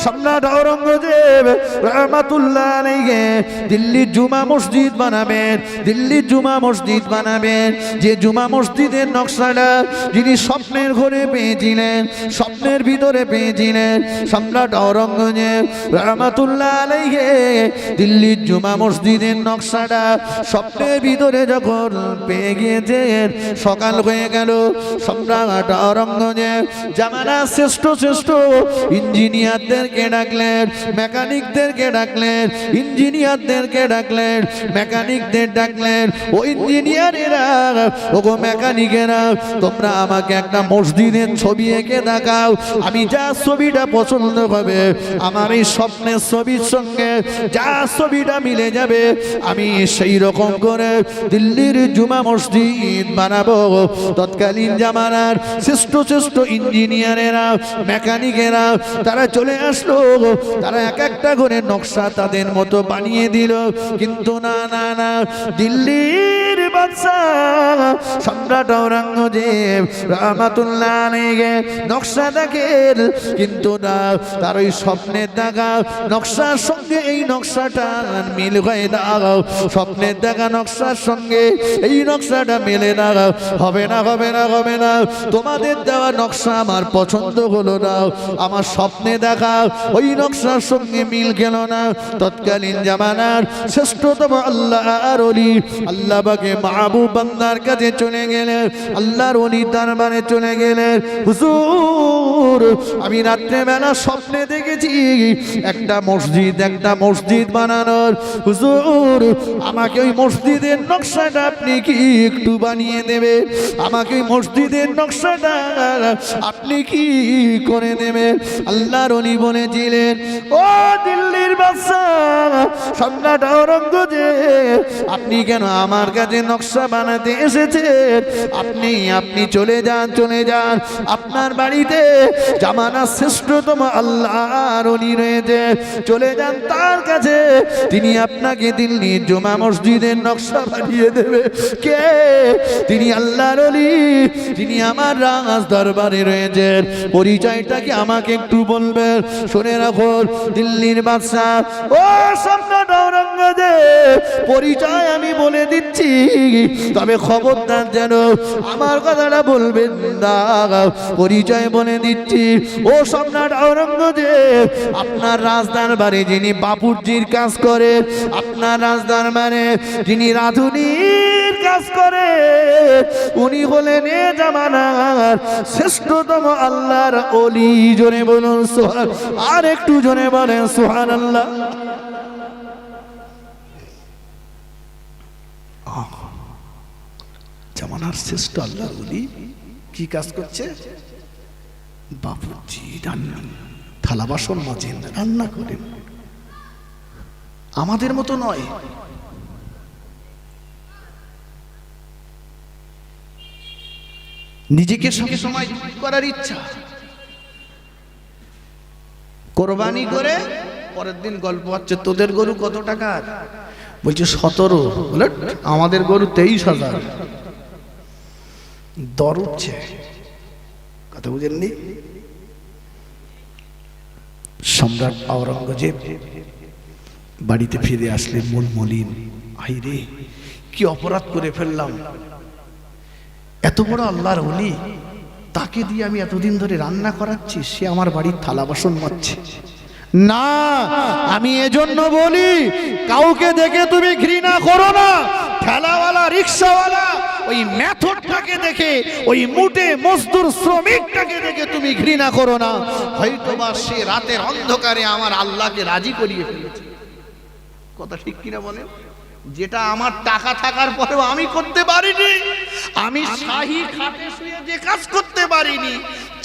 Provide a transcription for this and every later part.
সম্রাট আওরঙ্গজেব রহমাতুল্লাহ আলাইহি দিল্লির জুমা মসজিদ বানাবেন, দিল্লির জুমা মসজিদ বানাবেন। যে জুমা মসজিদের নকশাটা যিনি স্বপ্নের ঘরে পেয়েছিলেন, স্বপ্নের ভিতরে পেয়েছিলেন সম্রাট আওরঙ্গজেব রহমাতুল্লাহ আলাইহি দিল্লির জুমা মসজিদের নকশাটা স্বপ্নের ভিতরে যখন পেয়ে গিয়েছেন, সকাল হয়ে গেল। সম্রাট আওরঙ্গজেব জামানার শ্রেষ্ঠ শ্রেষ্ঠ ইঞ্জিনিয়ারদেরকে ডাকলেন, মেকানিকদেরকে ডাকলেন, ইঞ্জিনিয়ারদেরকে ডাকলেন, মেকানিকদের ডাকলেন। ও ইঞ্জিনিয়ারেরা, ও মেকানিকেরা, তোমরা আমাকে একটা মসজিদের ছবি এঁকে দেখাও। আমি যা ছবিটা পছন্দ হবে, আমার এই স্বপ্নের ছবির সঙ্গে যা ছবিটা মিলে যাবে, আমি সেই রকম করে দিল্লির জুমা মসজিদ বানাবো। তৎকালীন জামানার শ্রেষ্ঠ শ্রেষ্ঠ ইঞ্জিনিয়ারেরা, মেকানিকেরা তারা চলে আসলো। তারা এক একটা করে নকশা তাদের মতো বানিয়ে দিল। কিন্তু না না না, দিল্লির বাদশাহ সম্রাট আওরঙ্গজেব রহমাতুল্লাহ আলাইহি নকশা দেখেন, কিন্তু না, তার ওই স্বপ্নের দেখা নকশার সঙ্গে এই নকশাটা মিল হয় না। স্বপ্নের দেখা নকশার সঙ্গে এই নকশাটা মেলে না। হবে না, হবে না, হবে না। তোমাদের দেওয়া নকশা আমার পছন্দ হলো না, আমার স্বপ্নে দেখা ওই নকশার সঙ্গে মিল গেল না। তৎকালীন জামানার শ্রেষ্ঠতম আল্লাহর ওলি, আল্লাহ পাকে মাহবুব বান্দার কাছে চলে গেলেন, আল্লাহর ওলি দরবারে চলে গেলেন। হুজুর, আমি রাত্রেবেলা স্বপ্নে দেখেছি একটা মসজিদ বানানোর। হুজুর, আমাকে ওই মসজিদের নকশাটা আপনি কি একটু বানিয়ে দেবে? আমাকে ওই মসজিদের নকশাটা আপনি কি করে দেবেন? আল্লাহর ওলি বলেছিলেন, ও দিল্লির বাদশাহ সম্রাট আওরঙ্গজেব, আপনি কেন আমার কাছে নকশা বানাতে এসেছেন? আপনি চলে যান, চলে যান। আপনার বাড়িতে জামানার শ্রেষ্ঠতম আল্লাহর ওলি রয়েছে, চলে যান তার কাছে, তিনি আপনাকে দিল্লির জুমা মসজিদের নকশা বানিয়ে দেবে। কে তিনি? আল্লাহর ওলি, তিনি আমার রাজ দরবারে রয়েছেন। পরিচয়টা কি আমাকে একটু বলবেন? শুনে রাখো দিল্লির বাদশাহ, ও সম্রাট আওরঙ্গজেব, পরিচয় আমি বলে দিচ্ছি, তবে খবরদার যেন আমার কথাটা বলবেন না। পরিচয় বলে দিচ্ছি, ও সম্রাট আওরঙ্গজেব, আপনার রাজদরবারে যিনি বাপুরজির কাজ করে, আপনার রাজদরবারে যিনি রাধুনির কাজ করে, উনি হলেন এ জামানার শ্রেষ্ঠতম আল্লাহর ওলি। জোরে বলুন সুবহান, আর একটু জোরে বলেন সুবহানাল্লাহ। জামানার শ্রেষ্ঠ আল্লাহর ওলি কি কাজ করছে? বাপুরজি থালা বাসন মাজেন, রান্না করেন, আমাদের মতো নয়। নিজেকে সব সময় করার ইচ্ছা, কোরবানি করে পরের দিন গল্প হচ্ছে, তোদের গরু কত টাকার? বলছে 17। বলে আমাদের গরু 23,000। দর উঠছে, কথা বুঝেননি? সম্রাট আওরঙ্গজেব বাড়িতে ফিরে আসলেন মন মলিন। আই রে, কি অপরাধ করে ফেললাম! এত বড় আল্লাহর ওলি, তাকে দিয়ে আমি এতদিন ধরে রান্না করাচ্ছি, সে আমার বাড়ির থালা বাসন মাজছে। না, আমি এজন্য বলি, কাউকে দেখে তুমি ঘৃণা করো না। ঠেলাওয়ালা, রিক্সাওয়ালা, ওই মেথডটাকে দেখে, ওই মুটে মজদুর শ্রমিকটাকে দেখে তুমি ঘৃণা করো না। হয়তোবা সে রাতের অন্ধকারে আমার আল্লাহকে রাজি করিয়ে ফেলেছে। কথা ঠিক কিনা বলেন? যেটা আমার টাকা থাকার পরেও আমি করতে পারিনি, আমি শাহী খাটে শুয়ে যে কাজ করতে পারিনি,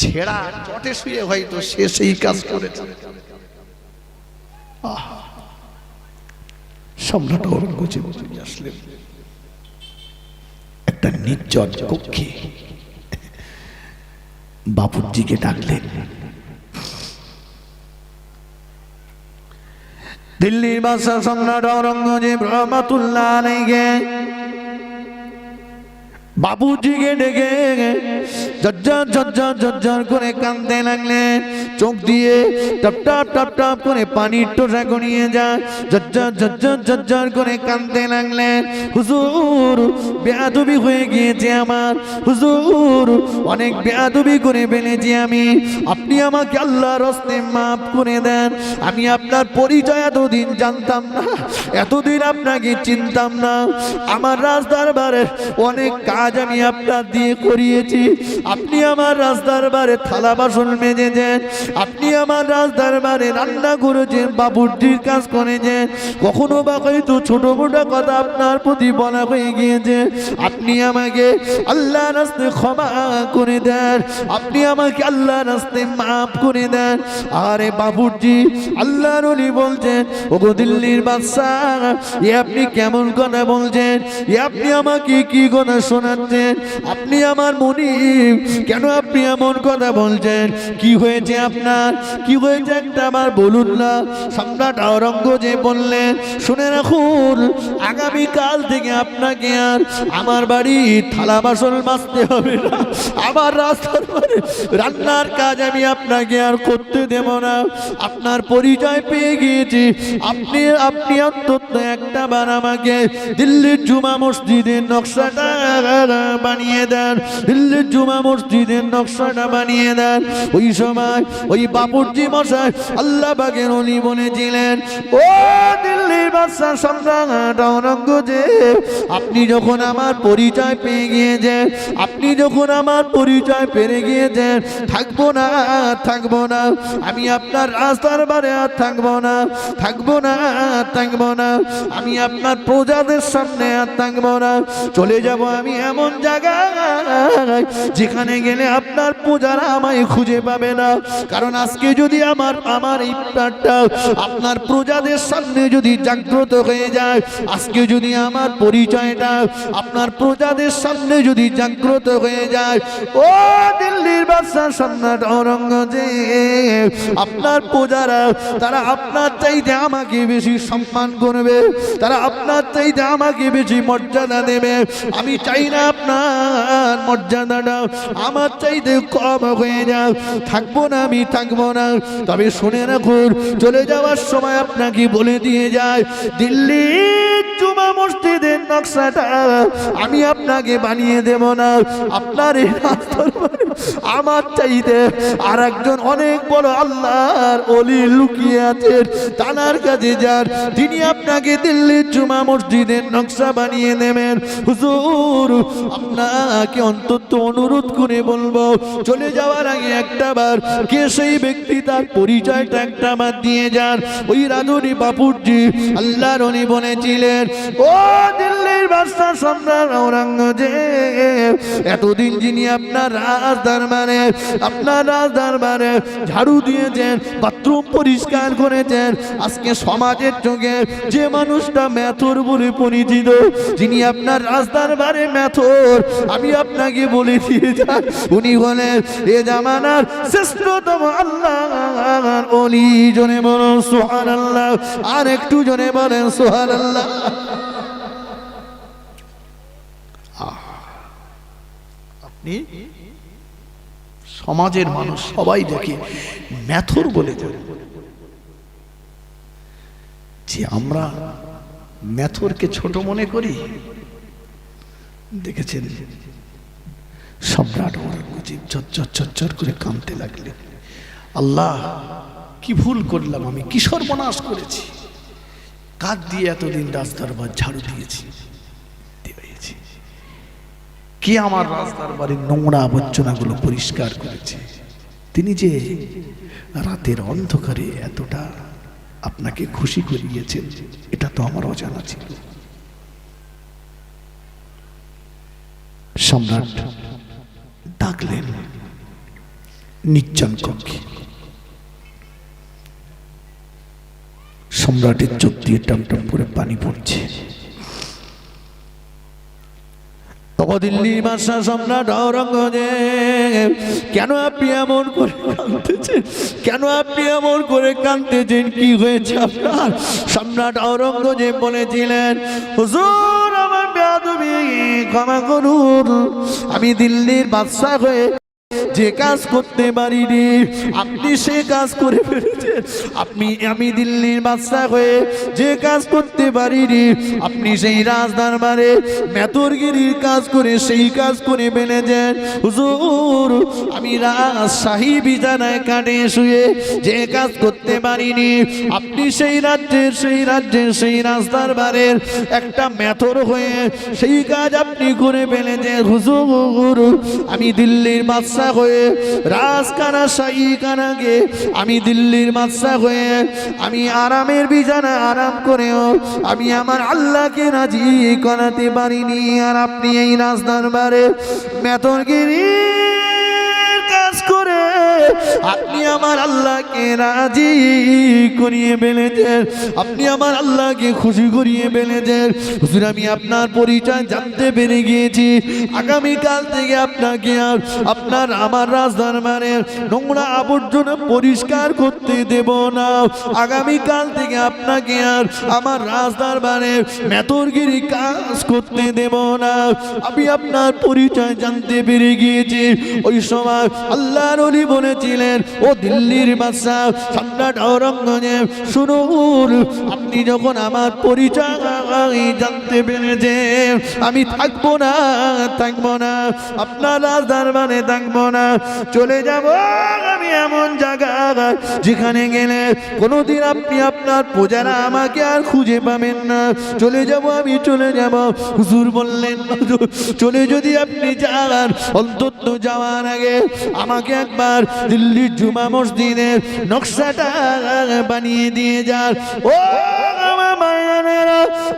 ছেঁড়া চটে শুয়ে হয়তো সে সেই কাজ করেছে। সম্রাট আওরঙ্গজেব আসলেন একটা নির্জন কক্ষে, বাপুরজিকে ডাকলেন। দিল্লির বাদশা সম্রাট আওরঙ্গজেব রহমাতুল্লাহ আলাইহি বাবুজিকে ডেকে ঝরঝর ঝরঝর ঝরঝর করে কাঁদতে লাগলেন। চোখ দিয়ে টপ টপ টপ টপ করে পানির টোসা গড়িয়ে যায়। ঝরঝর ঝরঝর ঝরঝর করে কাঁদতে লাগলেন। হুজুর, বেয়াদবি হয়ে গিয়েছে আমার। হুজুর, অনেক বেয়াদবি করে ফেলেছি আমি। আপনি আমাকে আল্লাহর রাস্তায় মাফ করে দেন। আমি আপনার পরিচয় এতদিন জানতাম না, এতদিন আপনাকে চিনতাম না। আমার রাজদরবারের অনেক কাজ আমি আপনার দিয়ে করিয়েছি। আপনি আমার রাজদরবারে থালা বাসন মেজেছেন, আপনি আমার রাজদরবারে রান্না করেছেন, বাবুর্চির কাজ করেছেন। কখনো বা হয়তো ছোট মোটো কথা আপনার প্রতি বলা হয়ে গিয়েছে। আপনি আমাকে আল্লাহ রাস্তায় ক্ষমা করে দেন, আপনি আমাকে আল্লাহ রাস্তায় মাফ করে দেন। আরে বাবুর্চি, আল্লাহর ওলি বলছেন, ওগো দিল্লির বাদশাহ, এ আপনি কেমন কথা বলছেন? এ আপনি আমাকে কি কথা শোনাচ্ছেন? আপনি আমার মুনিব, কেন আপনি এমন কথা বলছেন? কি হয়েছে আপনার? কি হয়েছে একটা আবার বলুন না। সম্রাট আওরঙ্গজেব বললেন, শুনে রাখুন, আগামীকাল থেকে আপনাকে আর আমার বাড়ি থালা বাসন মাজতে হবে না। আমার রাস্তার রান্নার কাজ আমি আপনাকে আর করতে দেব না। আপনার পরিচয় পেয়ে গিয়েছি। আপনি অন্তত একটা বার আমাকে দিল্লির জুমা মসজিদের নকশাটা বানিয়ে দেন। দিল্লির জুমা মসজিদের নকশাটা বানিয়ে দেন। ওই সময় ওই বাবুর্চি মশাই আল্লাহ পাকের ওলি বলেছিলেন, ও দিল্লির বাদশা সম্রাট আওরঙ্গজেব, আপনি যখন আমার পরিচয় পেয়ে গিয়েছেন, আপনি যখন আমার পরিচয় পেয়ে গিয়েছেন, থাকবো না থাকবো না, আমি আপনার রাজদরবারে আর থাকবো না, থাকবো না থাকবো না, আমি আপনার প্রজাদের সামনে আর থাকবো না। চলে যাব আমি এমন জায়গায় যেখানে গেলে আপনার প্রজারা আমায় খুঁজে পাবে না। কারণ আজকে যদি আমার ইফতারটা আপনার প্রজাদের সামনে যদি জাগ্রত হয়ে যায়, আজকে যদি আমার পরিচয়টা আপনার প্রজাদের সামনে যদি জাগ্রত হয়ে যায়, ও দিল্লির বাদশা সম্রাট আওরঙ্গজেব, আপনার প্রজারা তারা আপনার চাইতে আমাকে বেশি সম্মান করবে, তারা আপনার চাইতে আমাকে বেশি মর্যাদা দেবে। আমি চাই না আপনার মর্যাদাটা আমার চাইতে কম হয়ে যাক। থাকবো না, আমি থাকবো না। তবে শুনে রাখুন, চলে যাওয়ার সময় আপনাকে বলে দিয়ে যায়, দিল্লির জুমা মসজিদের নকশাটা আমি আপনাকে বানিয়ে দেব না। আপনার এই রাস্তার আমার চাইতে আর একজন অনেক বড় আল্লাহর ওলি লুকিয়ে আছেন, তানার কাছে যান, তিনি আপনাকে দিল্লির জুমা মসজিদের নকশা বানিয়ে নেবেন। হুজুর, আপনাকে অন্তত অনুরোধ করে বলবো, চলে যাওয়ার আগে একটা বার কে সেই ব্যক্তি তার পরিচয়টা একটা বার দিয়ে যান। ওই রাধুনি বাপুরজি আল্লাহর ওলি বলেছিলেন, ও দিল্লির বাদশা সম্রাট আওরঙ্গজেব, এতদিন যিনি আপনার রাজদরবারে ঝাড়ু দিয়েছেন, বাথরুম পরিষ্কার করেছেন, আজকে সমাজের চোখে যে মানুষটা মেথর বলে পরিচিত, যিনি আপনার রাজদরবারে মেথর, আমি আপনাকে বলে দিয়ে যাই, উনি হলেন এ জামানার শ্রেষ্ঠতম আল্লাহর ওলি। জনে বলেন সুবহানাল্লাহ, আর একটু জনে বলেন সুবহানাল্লাহ। আপনি সমাজের মানুষ সবাই দেখে মেথর বলে যে আমরা মেথরকে ছোট মনে করি। দেখেছেন সম্রাট আওরঙ্গজেব ঝরঝর ঝরঝর করে কাঁদতে লাগলেন, আল্লাহ কি ভুল করলাম আমি, কি সর্বনাশ করেছি, কাক দিয়ে এতদিন রাজদরবার ঝাড়ু দিয়েছি, কে আমার রাজদরবারের নোংরা আবর্জনাগুলো পরিষ্কার করেছে, তিনি যে রাতের অন্ধকারে এতটা আপনাকে খুশি করিয়েছেন, এটা তো আমার অজানা ছিল। সম্রাট ডাকলেন নির্জন কক্ষে। সম্রাটের চোখ দিয়ে টমটম করে পানি পড়ছে। দিল্লির বাদশা সম্রাট আওরঙ্গজেব, কেন আপনি এমন করে কাঁদতেছেন? কেন আপনি এমন করে কাঁদতেছেন? কি হয়েছে আপনার? সম্রাট আওরঙ্গজেব বলেছিলেন, হুজুর, আমার বেয়াদবি আমাকে ক্ষমা করুন, আমি দিল্লির বাদশা হয়ে যে কাজ করতে পারিনি আপনি সে কাজ করে ফেলেছেন। আমি দিল্লির বাদশা হয়ে যে কাজ করতে পারিনি আপনি সেই রাজদরবারে মেতরগিরির কাজ করে সেই কাজ করে ফেলেছেন। হুজুর, আমি রাজশাহী বিছানায় কাটে শুয়ে যে কাজ করতে পারিনি আপনি সেই রাজ্যের সেই রাজদরবারের একটা মেথর হয়ে সেই কাজ আপনি করে ফেলেছেন। হুজুর, আমি দিল্লির বাদশা হয়ে রাজখানা শাহী খানাকে আমি দিল্লির বাদশা হয়ে আমি আরামের বিছানা আরাম করেও আমি আমার আল্লাহকে রাজি করাতে পারিনি, আর আপনি এই রাজদরবারে মেতরগিরি কাজ করে আপনি আমার আল্লাহকে রাজি করিয়ে ফেলেছেন, আপনি আমার আল্লাহকে খুশি করিয়ে ফেলেছেন। হুজুর, আমি আপনার পরিচয় জানতে পেরে গিয়েছি। আগামীকাল থেকে আপনাকে আর আপনার আমার রাজদরবারের নোংরা আবর্জনা পরিষ্কার করতে দেব না। আগামীকাল থেকে আপনাকে আর আমার রাজদরবারের মেতরগিরি কাজ করতে দেব না। আমি আপনার পরিচয় জানতে পেরে গিয়েছি। ওই সময় আল্লাহর ওলি বলেছিলেন, ও দিল্লির বাদশা সম্রাট ঔরঙ্গজেব, শুনুন, আপনি যখন আমার পরিচয় জানতে পেরেছেন আমি থাকবো না আপনার রাজদরবারে থাকবো না, চলে যাব আমি এমন জায়গায় যেখানে গেলে কোনোদিন আপনি আপনার প্রজারা আমাকে আর খুঁজে পাবেন না। চলে যাব আমি, চলে যাব। হুজুর বললেন, চলে যদি আপনি যান অন্তত যাওয়ার আগে আমাকে একবার দিল্লির জুমা মসজিদের নকশাটা বানিয়ে দিয়ে যান। ও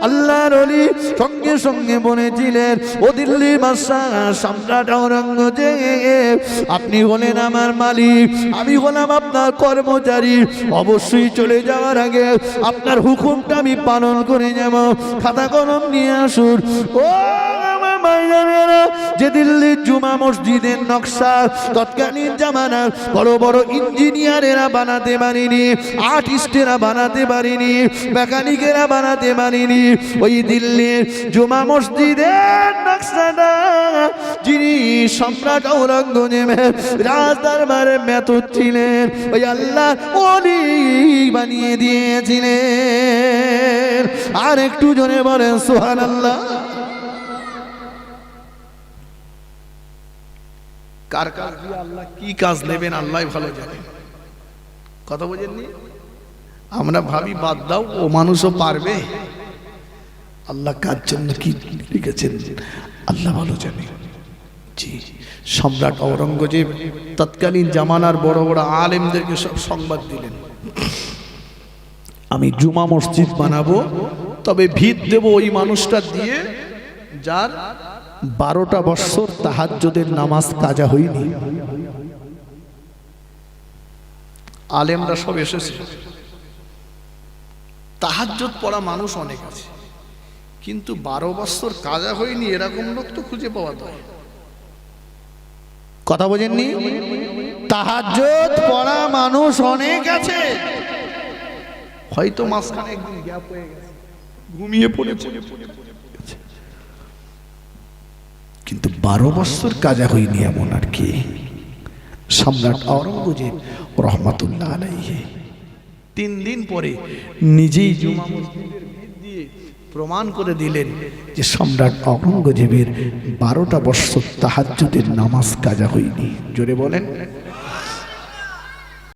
আল্লাহর ওলি সঙ্গে সঙ্গে বলেছিলেন, ও দিল্লির বাদশা সম্রাট ঔরঙ্গজেব, আপনি হলেন আমার মালিক, আমি হলাম আপনার কর্মচারী, অবশ্যই চলে যাওয়ার আগে আপনার হুকুমটা আমি পালন করে যাব। খাতা কলম নিয়ে আসুন। ও যে দিল্লির জুমা মসজিদের নকশা তৎকালীন জামানার বড় বড় ইঞ্জিনিয়ারেরা বানাতে পারেনি, আর্টিস্টেরা বানাতে পারেনি, মেকানিকেরা বানাতে পারেনি, ওই দিল্লির জুমা মসজিদের নকশাটা যিনি সম্রাট ঔরঙ্গজেবের রাজদরবারে মেথর ছিলেন ওই আল্লাহ ওলি বানিয়ে দিয়েছিলেন। আর একটু জোরে বলেন সুবহানাল্লাহ। কার কাজ দিয়ে আল্লাহ কি কাজ নেবেন আল্লাহ ভালো জানেন। কথা বোঝেননি? আমরা ভাবি বাদ দাও, ও মানুষও পারবে। আল্লাহ কার জন্য কি লিখেছেন আল্লাহ ভালো জানে। জি, সম্রাট ঔরঙ্গজেব তৎকালীন জামানার বড় বড় আলেমদেরকে সব সংবাদ দিলেন, আমি জুমা মসজিদ বানাবো, তবে ভিত দেব ওই মানুষটা দিয়ে যার 12টা বছর তাহাজ্জুদের নামাজ কাজা হয়নি। আলেমরা সব এসেছে, তাহাজ্জুদ পড়া মানুষ অনেক আছে, কিন্তু 12 বছর কাজা হয়নি এরকম লোক তো খুঁজে পাওয়া যায়। কথা বোঝেননি? তাহাজ্জুদ পড়া মানুষ অনেক আছে, হয়তো মাঝখানে একদিন গ্যাপ হয়ে গেছে, ঘুমিয়ে পড়েছে, কিন্তু 12 বছর কাজা হয়নি এমন আর কি। সম্রাট ঔরঙ্গজেব রহমাতুল্লাহ আলাইহি 3 দিন পরে নিজেই জুমা মসজিদের ভিত দিয়ে প্রমাণ করে দিলেন যে সম্রাট ঔরঙ্গজেবের 12টা বছর তাহাজ্জুদের নামাজ কাজা হয়নি। জোরে বলেন।